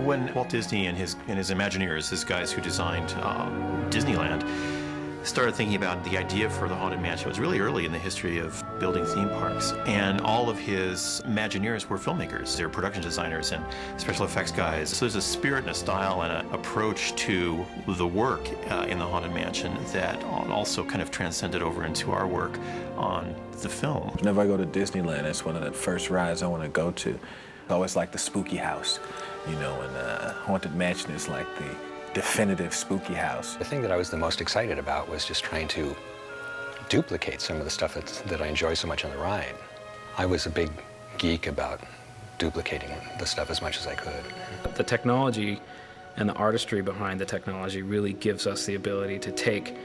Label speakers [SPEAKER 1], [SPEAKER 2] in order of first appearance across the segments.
[SPEAKER 1] When Walt Disney and his Imagineers, his guys who designed Disneyland, started thinking about the idea for the Haunted Mansion, it was really early in the history of building theme parks. And all of his Imagineers were filmmakers. They were production designers and special effects guys. So there's a spirit and a style and an approach to the work in the Haunted Mansion that also kind of transcended over into our work on the film.
[SPEAKER 2] Whenever I go to Disneyland, it's one of the first rides I want to go to. I always like the spooky house, you know, and Haunted Mansion is like the definitive spooky house.
[SPEAKER 3] The thing that I was the most excited about was just trying to duplicate some of the stuff that I enjoy so much on the ride. I was a big geek about duplicating the stuff as much as I could.
[SPEAKER 4] The technology and the artistry behind the technology really gives us the ability to take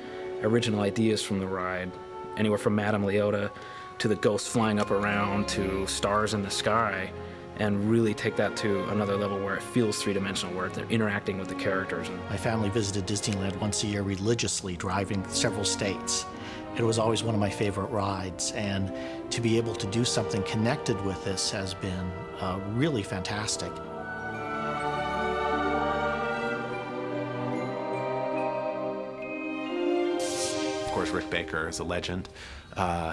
[SPEAKER 4] original ideas from the ride, anywhere from Madame Leota to the ghosts flying up around to stars in the sky, and really take that to another level where it feels three-dimensional, where they're interacting with the characters.
[SPEAKER 5] My family visited Disneyland once a year religiously, driving several states. It was always one of my favorite rides, and to be able to do something connected with this has been really fantastic.
[SPEAKER 6] Of course, Rick Baker is a legend,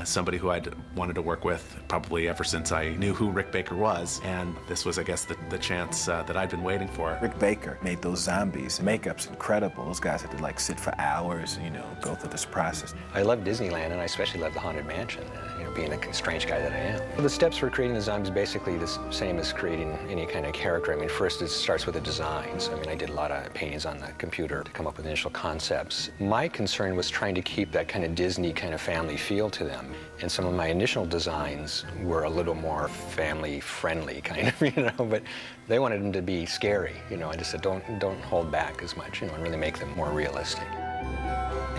[SPEAKER 6] somebody who I'd wanted to work with probably ever since I knew who Rick Baker was, and this was, I guess, the chance that I'd been waiting for.
[SPEAKER 2] Rick Baker made those zombies. Makeup's incredible. Those guys had to like sit for hours, you know, go through this process.
[SPEAKER 3] I love Disneyland, and I especially love the Haunted Mansion, you know, being a strange guy that I am. The steps for creating the zombies basically the same as creating any kind of character. I mean, first it starts with the designs. I mean, I did a lot of paintings on the computer to come up with initial concepts. My concern was trying to keep that kind of Disney kind of family feel to them. And some of my initial designs were a little more family-friendly, kind of, you know, but they wanted them to be scary, you know. I just said, don't hold back as much, you know, and really make them more realistic.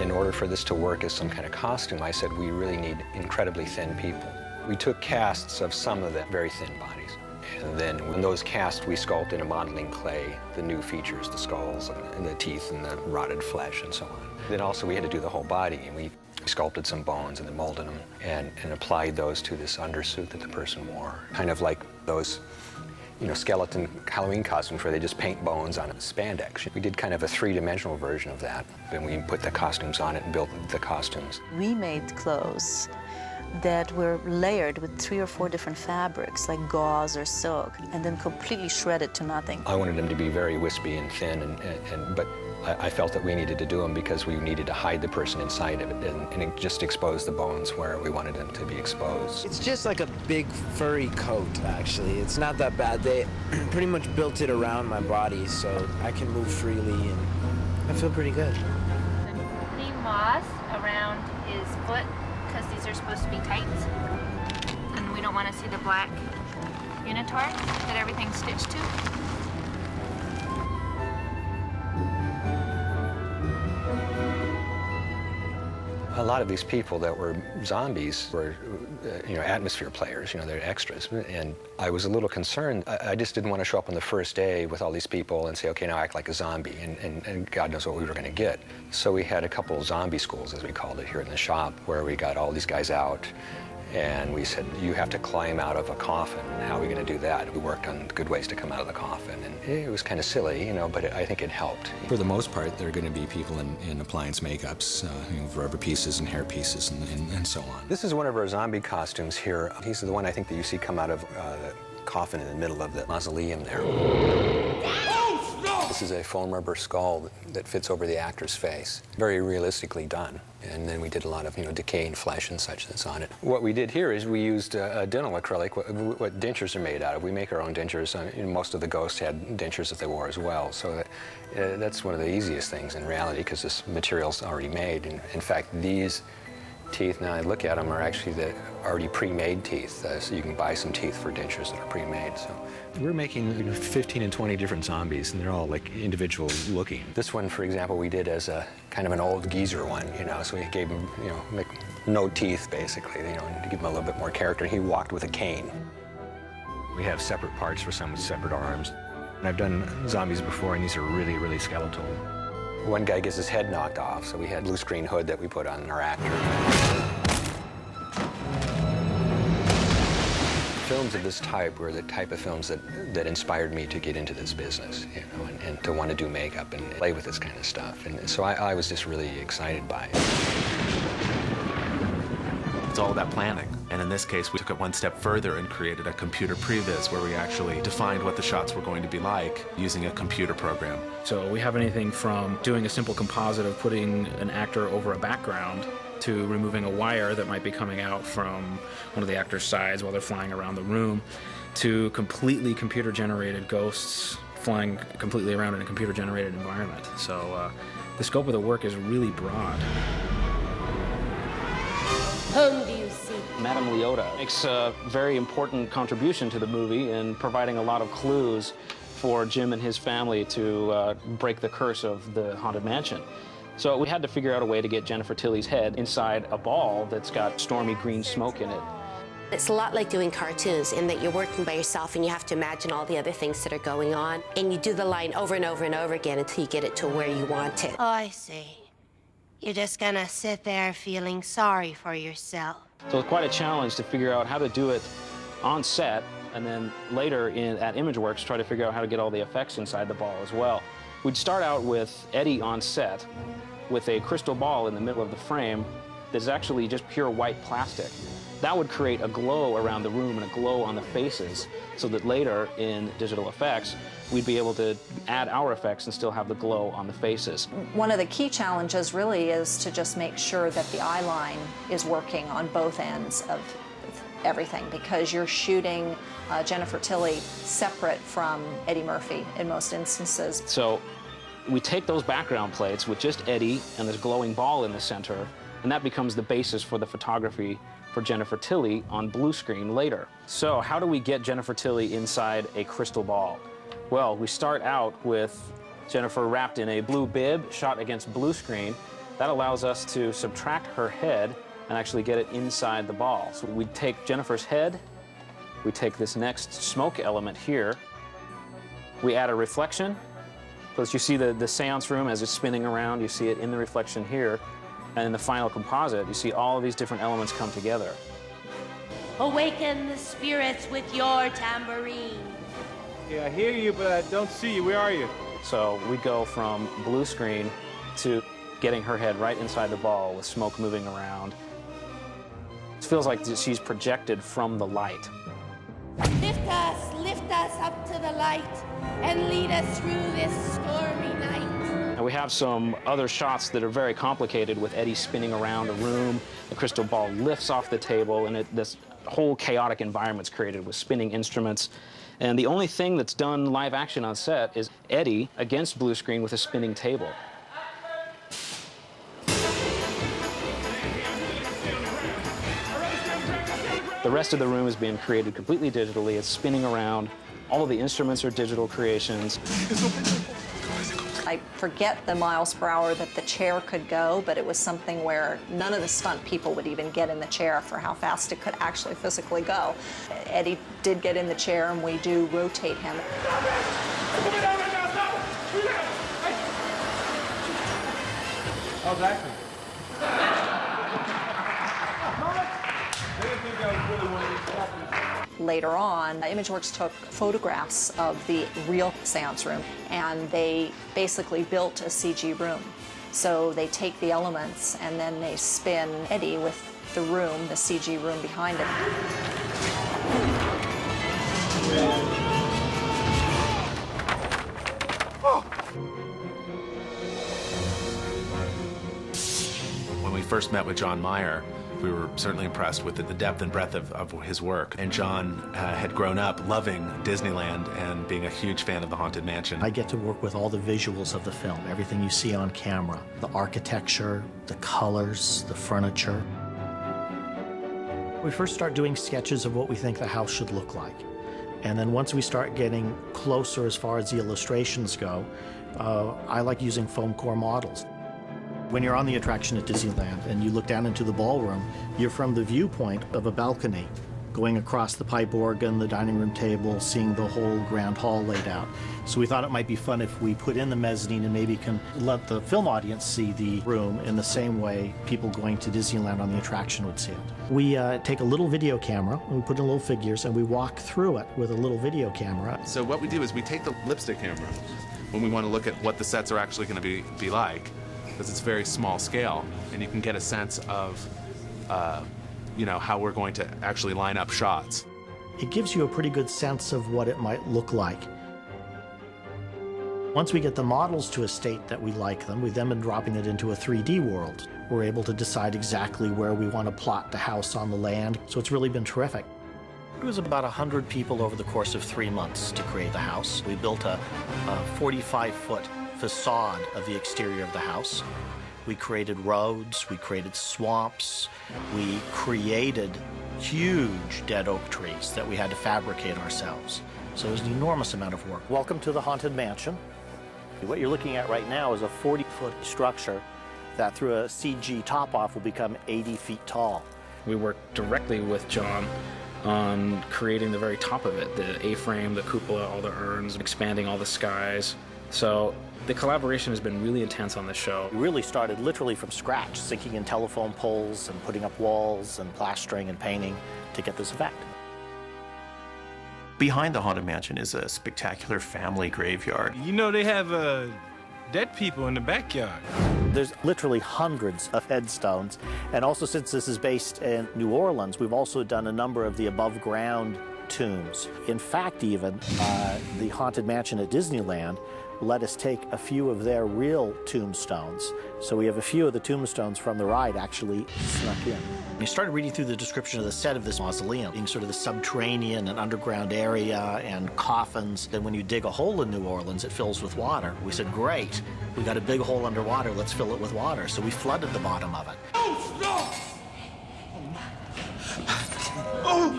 [SPEAKER 3] In order for this to work as some kind of costume, I said we really need incredibly thin people. We took casts of some of the very thin bodies. And then in those casts, we sculpted in modeling clay the new features, the skulls and the teeth and the rotted flesh and so on. Then also we had to do the whole body, and we sculpted some bones and then molded them and applied those to this undersuit that the person wore. Kind of like those, you know, skeleton Halloween costumes where they just paint bones on spandex. We did kind of a three-dimensional version of that. Then we put the costumes on it and built the costumes.
[SPEAKER 7] We made clothes that were layered with 3 or 4 different fabrics, like gauze or silk, and then completely shredded to nothing.
[SPEAKER 3] I wanted them to be very wispy and thin, but I felt that we needed to do them because we needed to hide the person inside of it and it just expose the bones where we wanted them to be exposed.
[SPEAKER 8] It's just like a big furry coat, actually. It's not that bad. They pretty much built it around my body so I can move freely and I feel pretty good.
[SPEAKER 9] The moss around his foot, because these are supposed to be tights, and we don't want to see the black unitor that everything's stitched to.
[SPEAKER 3] A lot of these people that were zombies were, you know, atmosphere players, you know, they're extras. And I was a little concerned. I just didn't want to show up on the first day with all these people and say, okay, now act like a zombie, and God knows what we were going to get. So we had a couple zombie schools, as we called it, here in the shop, where we got all these guys out. And we said, you have to climb out of a coffin. How are we going to do that? We worked on good ways to come out of the coffin. And it was kind of silly, you know, but I think it helped.
[SPEAKER 10] For the most part, there are going to be people in appliance makeups, you know, rubber pieces and hair pieces and so on.
[SPEAKER 3] This is one of our zombie costumes here. He's the one I think that you see come out of the coffin in the middle of the mausoleum there. This is a foam rubber skull that fits over the actor's face. Very realistically done. And then we did a lot of, you know, decaying flesh and such that's on it. What we did here is we used a dental acrylic, what dentures are made out of. We make our own dentures. You know, most of the ghosts had dentures that they wore as well. So that's one of the easiest things in reality because this material's already made. And in fact, these teeth, now I look at them, are actually the already pre-made teeth. So you can buy some teeth for dentures that are pre-made. So
[SPEAKER 10] we're making 15 and 20 different zombies, and they're all like individual looking.
[SPEAKER 3] This one, for example, we did as a kind of an old geezer one, you know, so we gave him, you know, no teeth, basically, you know, to give him a little bit more character. He walked with a cane.
[SPEAKER 10] We have separate parts for some with separate arms. And I've done zombies before, and these are really, really skeletal.
[SPEAKER 3] One guy gets his head knocked off, so we had a blue screen hood that we put on our actor. Film's films of this type were the type of films that inspired me to get into this business, you know, and to want to do makeup and play with this kind of stuff. And so I was just really excited by it.
[SPEAKER 6] It's all about planning. And in this case, we took it one step further and created a computer previs where we actually defined what the shots were going to be like using a computer program.
[SPEAKER 4] So we have anything from doing a simple composite of putting an actor over a background to removing a wire that might be coming out from one of the actor's sides while they're flying around the room, to completely computer-generated ghosts flying completely around in a computer-generated environment. So the scope of the work is really broad.
[SPEAKER 11] Whom do you seek?
[SPEAKER 4] Madame Leota makes a very important contribution to the movie in providing a lot of clues for Jim and his family to break the curse of the Haunted Mansion. So we had to figure out a way to get Jennifer Tilly's head inside a ball that's got stormy green smoke in it.
[SPEAKER 11] It's a lot like doing cartoons in that you're working by yourself and you have to imagine all the other things that are going on. And you do the line over and over and over again until you get it to where you want it.
[SPEAKER 12] Oh, I see. You're just gonna sit there feeling sorry for yourself.
[SPEAKER 4] So it's quite a challenge to figure out how to do it on set, and then later at ImageWorks try to figure out how to get all the effects inside the ball as well. We'd start out with Eddie on set with a crystal ball in the middle of the frame that's actually just pure white plastic. That would create a glow around the room and a glow on the faces, so that later in digital effects, we'd be able to add our effects and still have the glow on the faces.
[SPEAKER 13] One of the key challenges really is to just make sure that the eye line is working on both ends of everything, because you're shooting Jennifer Tilly separate from Eddie Murphy in most instances.
[SPEAKER 4] So we take those background plates with just Eddie and this glowing ball in the center, and that becomes the basis for the photography for Jennifer Tilly on blue screen later. So how do we get Jennifer Tilly inside a crystal ball? Well, we start out with Jennifer wrapped in a blue bib, shot against blue screen. That allows us to subtract her head and actually get it inside the ball. So we take Jennifer's head, we take this next smoke element here, we add a reflection. So as you see the seance room as it's spinning around, you see it in the reflection here. And in the final composite, you see all of these different elements come together.
[SPEAKER 12] Awaken the spirits with your tambourine.
[SPEAKER 14] Yeah, I hear you, but I don't see you. Where are you?
[SPEAKER 4] So we go from blue screen to getting her head right inside the ball with smoke moving around. It feels like she's projected from the light.
[SPEAKER 12] Lift us up to the light, and lead us through this stormy night.
[SPEAKER 4] And we have some other shots that are very complicated with Eddie spinning around a room. The crystal ball lifts off the table, and this whole chaotic environment's created with spinning instruments. And the only thing that's done live action on set is Eddie against blue screen with a spinning table. The rest of the room is being created completely digitally. It's spinning around. All of the instruments are digital creations.
[SPEAKER 13] I forget the miles per hour that the chair could go, but it was something where none of the stunt people would even get in the chair for how fast it could actually physically go. Eddie did get in the chair, and we do rotate him.
[SPEAKER 14] Oh, exactly.
[SPEAKER 13] Later on, ImageWorks took photographs of the real seance room, and they basically built a CG room. So they take the elements, and then they spin Eddie with the room, the CG room behind it.
[SPEAKER 6] When we first met with John Meyer, we were certainly impressed with the depth and breadth of his work. And John had grown up loving Disneyland and being a huge fan of the Haunted Mansion.
[SPEAKER 5] I get to work with all the visuals of the film, everything you see on camera, the architecture, the colors, the furniture. We first start doing sketches of what we think the house should look like. And then once we start getting closer as far as the illustrations go, I like using foam core models. When you're on the attraction at Disneyland and you look down into the ballroom, you're from the viewpoint of a balcony going across the pipe organ, the dining room table, seeing the whole grand hall laid out. So we thought it might be fun if we put in the mezzanine and maybe can let the film audience see the room in the same way people going to Disneyland on the attraction would see it. We take a little video camera, and we put in little figures, and we walk through it with a little video camera.
[SPEAKER 6] So what we do is we take the lipstick camera when we want to look at what the sets are actually going to be like, because it's very small scale, and you can get a sense of you know, how we're going to actually line up shots.
[SPEAKER 5] It gives you a pretty good sense of what it might look like. Once we get the models to a state that we like them, we then been dropping it into a 3D world. We're able to decide exactly where we want to plot the house on the land, so it's really been terrific. It was about 100 people over the course of 3 months to create the house. We built a 45-foot facade of the exterior of the house. We created roads, we created swamps, we created huge dead oak trees that we had to fabricate ourselves. So it was an enormous amount of work. Welcome to the Haunted Mansion. What you're looking at right now is a 40-foot structure that through a CG top-off will become 80 feet tall.
[SPEAKER 4] We worked directly with John on creating the very top of it, the A-frame, the cupola, all the urns, expanding all the skies. So the collaboration has been really intense on this show.
[SPEAKER 5] We really started literally from scratch, sinking in telephone poles and putting up walls and plastering and painting to get this effect.
[SPEAKER 1] Behind the Haunted Mansion is a spectacular family graveyard.
[SPEAKER 14] You know they have dead people in the backyard.
[SPEAKER 5] There's literally hundreds of headstones. And also, since this is based in New Orleans, we've also done a number of the above-ground tombs. In fact, even the Haunted Mansion at Disneyland let us take a few of their real tombstones. So we have a few of the tombstones from the ride actually snuck in. We started reading through the description of the set of this mausoleum, being sort of the subterranean and underground area and coffins. Then when you dig a hole in New Orleans, it fills with water. We said, great, we got a big hole underwater, let's fill it with water. So we flooded the bottom of it.
[SPEAKER 14] Oh, no! Oh!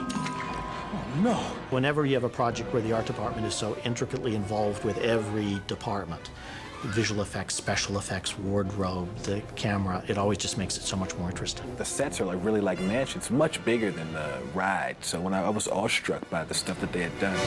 [SPEAKER 14] No.
[SPEAKER 5] Whenever you have a project where the art department is so intricately involved with every department, visual effects, special effects, wardrobe, the camera, it always just makes it so much more interesting.
[SPEAKER 2] The sets are really like mansions, much bigger than the ride. So when I was awestruck by the stuff that they had done.